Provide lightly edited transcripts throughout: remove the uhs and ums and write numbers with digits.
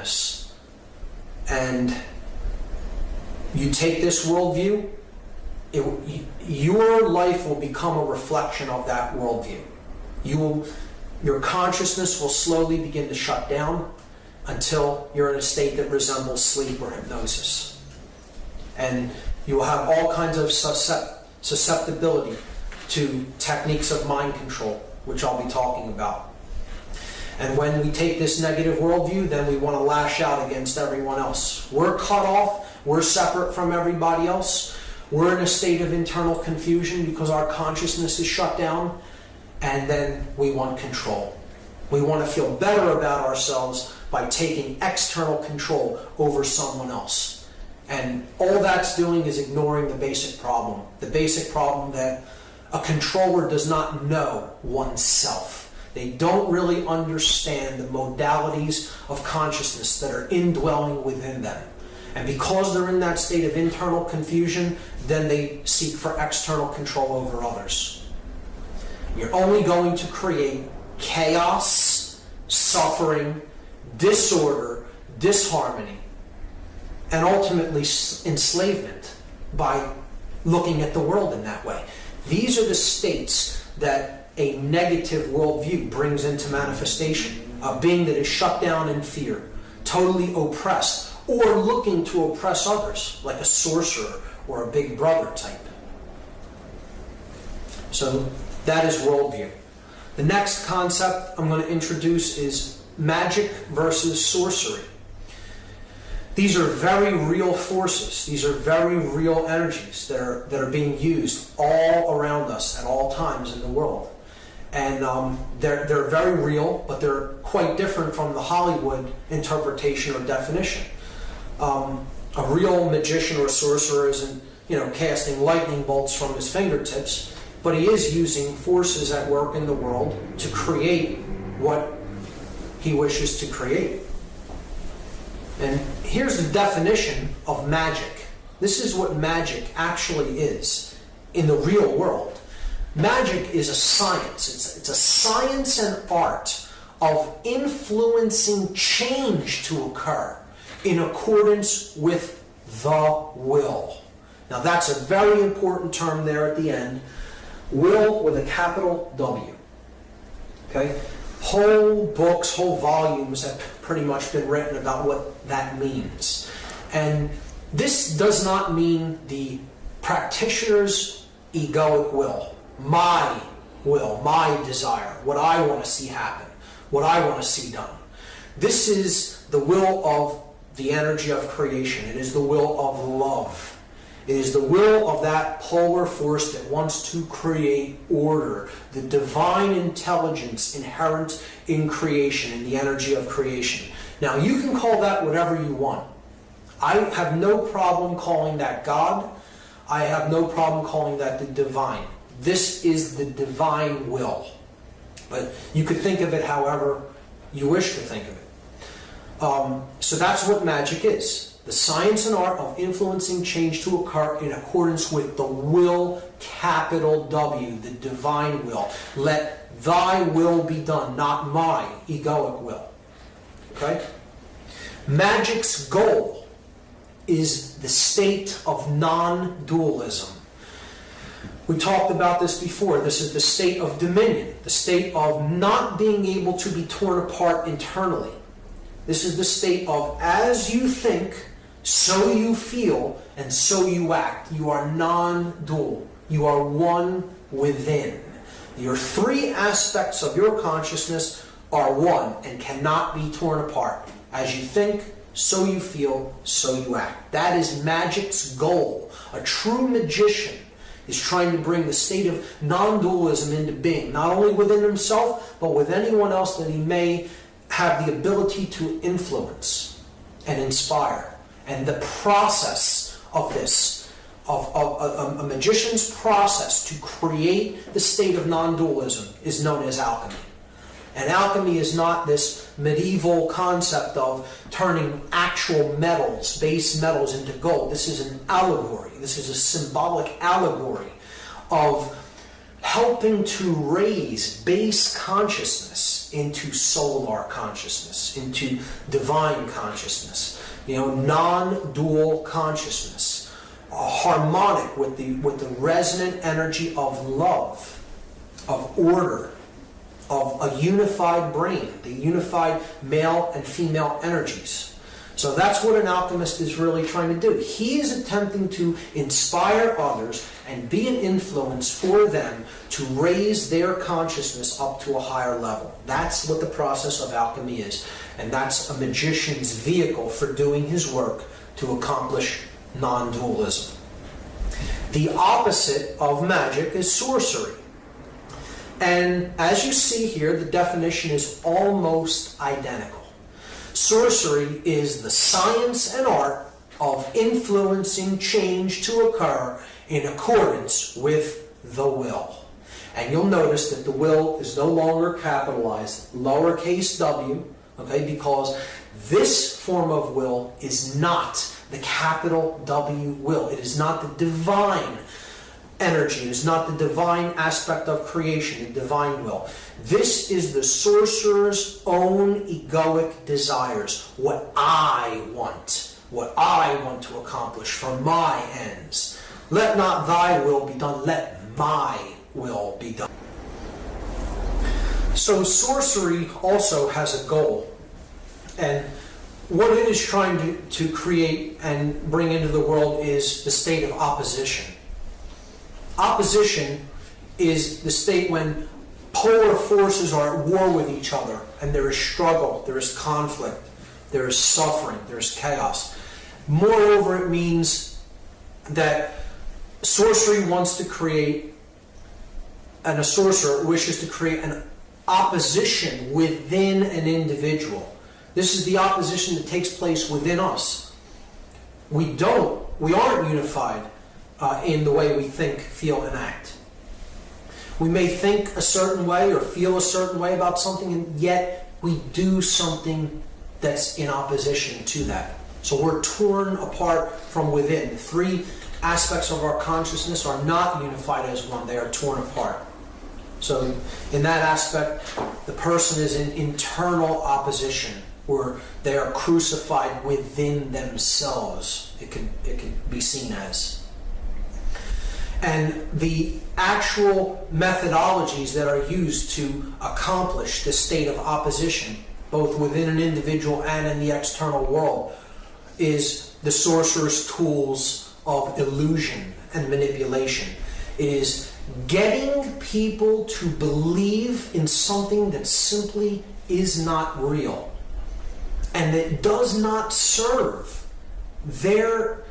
awareness, and you take this worldview, your life will become a reflection of that worldview. Your consciousness will slowly begin to shut down until you're in a state that resembles sleep or hypnosis. And you will have all kinds of susceptibility to techniques of mind control, which I'll be talking about. And when we take this negative worldview, then we want to lash out against everyone else. We're cut off. We're separate from everybody else. We're in a state of internal confusion because our consciousness is shut down. And then we want control. We want to feel better about ourselves by taking external control over someone else. And all that's doing is ignoring the basic problem. The basic problem that a controller does not know oneself. They don't really understand the modalities of consciousness that are indwelling within them. And because they're in that state of internal confusion, then they seek for external control over others. You're only going to create chaos, suffering, disorder, disharmony, and ultimately enslavement by looking at the world in that way. These are the states that a negative worldview brings into manifestation. A being that is shut down in fear, totally oppressed, or looking to oppress others, like a sorcerer or a big brother type. So that is worldview. The next concept I'm going to introduce is magic versus sorcery. These are very real forces. These are very real energies that are being used all around us at all times in the world. And they're very real, but they're quite different from the Hollywood interpretation or definition. A real magician or sorcerer isn't, casting lightning bolts from his fingertips, but he is using forces at work in the world to create what he wishes to create. And here's the definition of magic. This is what magic actually is in the real world. Magic is a science. It's a science and art of influencing change to occur in accordance with the will. Now that's a very important term there at the end. Will with a capital W. Okay? Whole books, whole volumes have pretty much been written about what that means. And this does not mean the practitioner's egoic will. My will, my desire, what I want to see happen, what I want to see done. This is the will of the energy of creation. It is the will of love. It is the will of that polar force that wants to create order, the divine intelligence inherent in creation, in the energy of creation. Now, you can call that whatever you want. I have no problem calling that God. I have no problem calling that the divine. This is the divine will. But you could think of it however you wish to think of it. So that's what magic is. The science and art of influencing change to occur in accordance with the will, capital W, the divine will. Let thy will be done, not my egoic will. Okay? Magic's goal is the state of non-dualism. We talked about this before. This is the state of dominion, the state of not being able to be torn apart internally. This is the state of as you think, so you feel, and so you act. You are non-dual. You are one within. Your three aspects of your consciousness are one and cannot be torn apart. As you think, so you feel, so you act. That is magic's goal. A true magician is trying to bring the state of non-dualism into being, not only within himself, but with anyone else that he may have the ability to influence and inspire. And the process of this, of a magician's process to create the state of non-dualism is known as alchemy. And alchemy is not this medieval concept of turning actual metals, base metals, into gold. This is an allegory. This is a symbolic allegory of helping to raise base consciousness into solar consciousness, into divine consciousness, non-dual consciousness, harmonic with the resonant energy of love, of order, of a unified brain, the unified male and female energies. So that's what an alchemist is really trying to do. He is attempting to inspire others and be an influence for them to raise their consciousness up to a higher level. That's what the process of alchemy is. And that's a magician's vehicle for doing his work to accomplish non-dualism. The opposite of magic is sorcery. And as you see here, the definition is almost identical. Sorcery is the science and art of influencing change to occur in accordance with the will. And you'll notice that the will is no longer capitalized, lowercase w, okay, because this form of will is not the capital W will. It is not the divine energy. It is not the divine aspect of creation, the divine will. This is the sorcerer's own egoic desires, what I want to accomplish for my ends. Let not thy will be done, let my will be done. So sorcery also has a goal, and what it is trying to create and bring into the world is the state of opposition. Opposition is the state when polar forces are at war with each other, and there is struggle, there is conflict, there is suffering, there is chaos. Moreover, it means that sorcery wants to create, and a sorcerer wishes to create an opposition within an individual. This is the opposition that takes place within us. We aren't unified in the way we think, feel, and act. We may think a certain way or feel a certain way about something, and yet we do something that's in opposition to that. So we're torn apart from within. The three aspects of our consciousness are not unified as one. They are torn apart. So in that aspect, the person is in internal opposition, or they are crucified within themselves. It can be seen as. And the actual methodologies that are used to accomplish this state of opposition, both within an individual and in the external world, is the sorcerer's tools of illusion and manipulation. It is getting people to believe in something that simply is not real and that does not serve their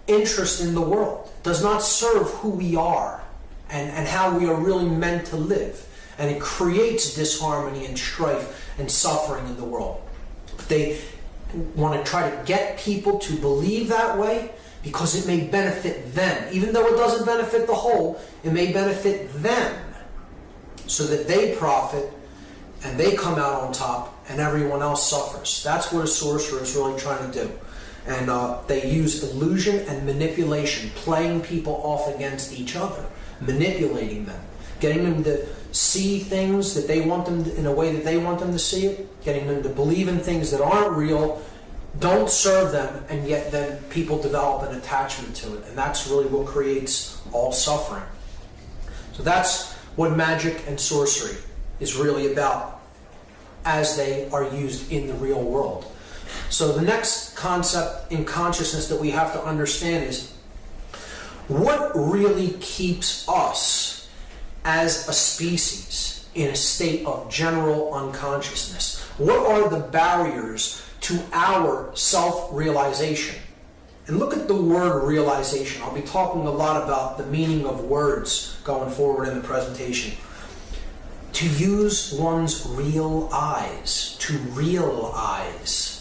interest in the world, does not serve who we are and how we are really meant to live. And it creates disharmony and strife and suffering in the world. They want to try to get people to believe that way because it may benefit them. Even though it doesn't benefit the whole, it may benefit them so that they profit and they come out on top and everyone else suffers. That's what a sorcerer is really trying to do. And they use illusion and manipulation, playing people off against each other, manipulating them, getting them to see things that they want them to, in a way that they want them to see it, getting them to believe in things that aren't real, don't serve them, and yet then people develop an attachment to it. And that's really what creates all suffering. So that's what magic and sorcery is really about as they are used in the real world. So the next concept in consciousness that we have to understand is what really keeps us as a species in a state of general unconsciousness. What are the barriers to our self-realization? And look at the word realization. I'll be talking a lot about the meaning of words going forward in the presentation. To use one's real eyes, to realize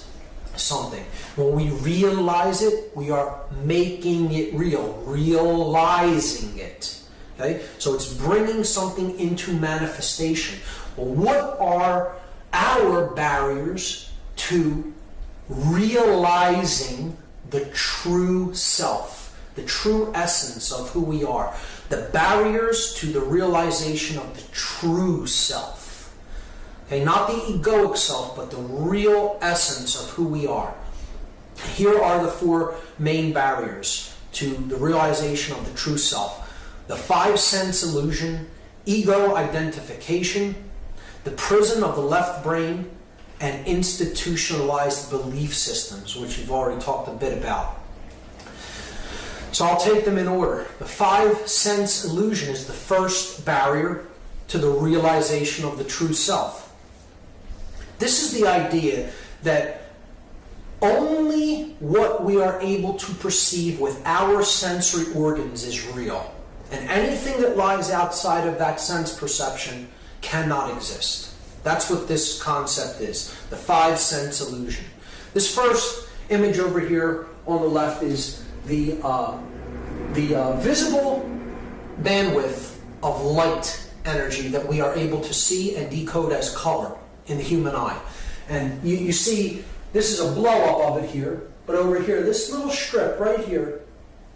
something. When we realize it, we are making it real, realizing it. Okay? So it's bringing something into manifestation. Well, what are our barriers to realizing the true self, the true essence of who we are? The barriers to the realization of the true self. Okay, not the egoic self, but the real essence of who we are. Here are the 4 main barriers to the realization of the true self. The 5 sense illusion, ego identification, the prison of the left brain, and institutionalized belief systems, which we've already talked a bit about. So I'll take them in order. The 5 sense illusion is the first barrier to the realization of the true self. This is the idea that only what we are able to perceive with our sensory organs is real. And anything that lies outside of that sense perception cannot exist. That's what this concept is, the 5 sense illusion. This first image over here on the left is the visible bandwidth of light energy that we are able to see and decode as color in the human eye. And you see, this is a blow-up of it here, but over here, this little strip right here,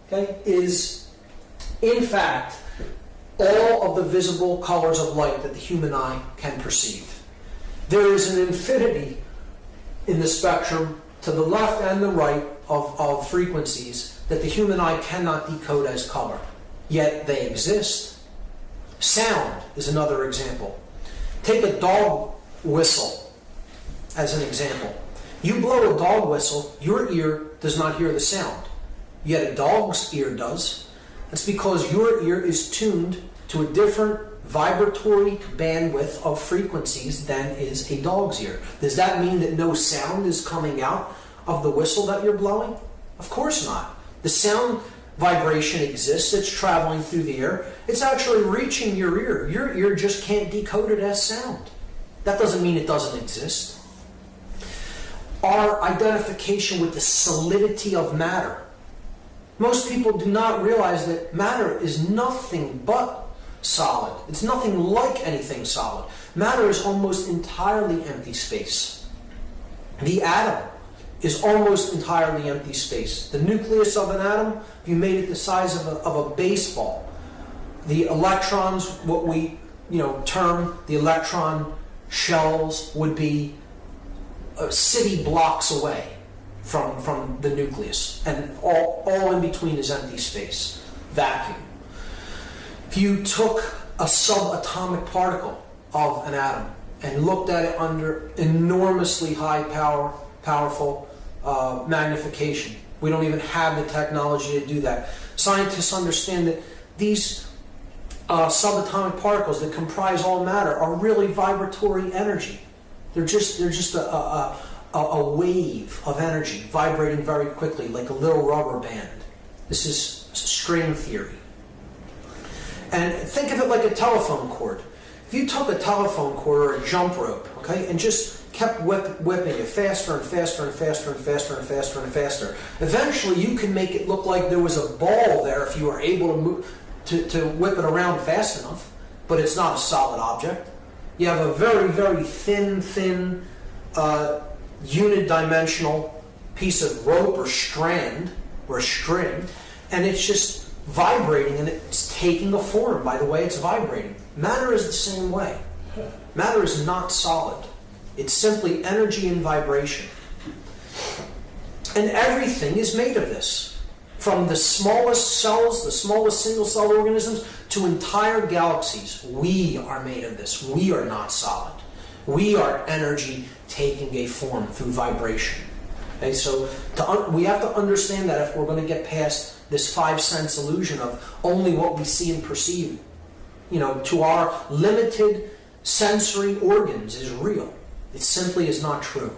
okay, is in fact all of the visible colors of light that the human eye can perceive. There is an infinity in the spectrum to the left and the right of frequencies that the human eye cannot decode as color, yet they exist. Sound is another example. Take a dog whistle as an example. You blow a dog whistle, your ear does not hear the sound, yet a dog's ear does. That's because your ear is tuned to a different vibratory bandwidth of frequencies than is a dog's ear. Does that mean that no sound is coming out of the whistle that you're blowing? Of course not. The sound vibration exists, it's traveling through the air, it's actually reaching your ear. Your ear just can't decode it as sound. That doesn't mean it doesn't exist. Our identification with the solidity of matter. Most people do not realize that matter is nothing but solid. It's nothing like anything solid. Matter is almost entirely empty space. The atom is almost entirely empty space. The nucleus of an atom, if you made it the size of a baseball, the electrons, what we term the electron shells, would be city blocks away from the nucleus, and all in between is empty space, vacuum. If you took a subatomic particle of an atom and looked at it under enormously high powerful magnification, we don't even have the technology to do that. Scientists understand that these subatomic particles that comprise all matter are really vibratory energy. They're just a wave of energy vibrating very quickly, like a little rubber band. This is string theory. And think of it like a telephone cord. If you took a telephone cord or a jump rope, okay, and just kept whipping it faster and faster and faster and faster and faster and faster, eventually you can make it look like there was a ball there if you were able to move, to whip it around fast enough, but it's not a solid object. You have a very, very thin unidimensional piece of rope or strand or a string, and it's just vibrating, and it's taking a form by the way it's vibrating. Matter is the same way. Matter is not solid. It's simply energy and vibration. And everything is made of this. From the smallest cells, the smallest single-cell organisms, to entire galaxies. We are made of this. We are not solid. We are energy taking a form through vibration. Okay, so we have to understand that if we're going to get past this 5-sense illusion of only what we see and perceive, to our limited sensory organs is real. It simply is not true.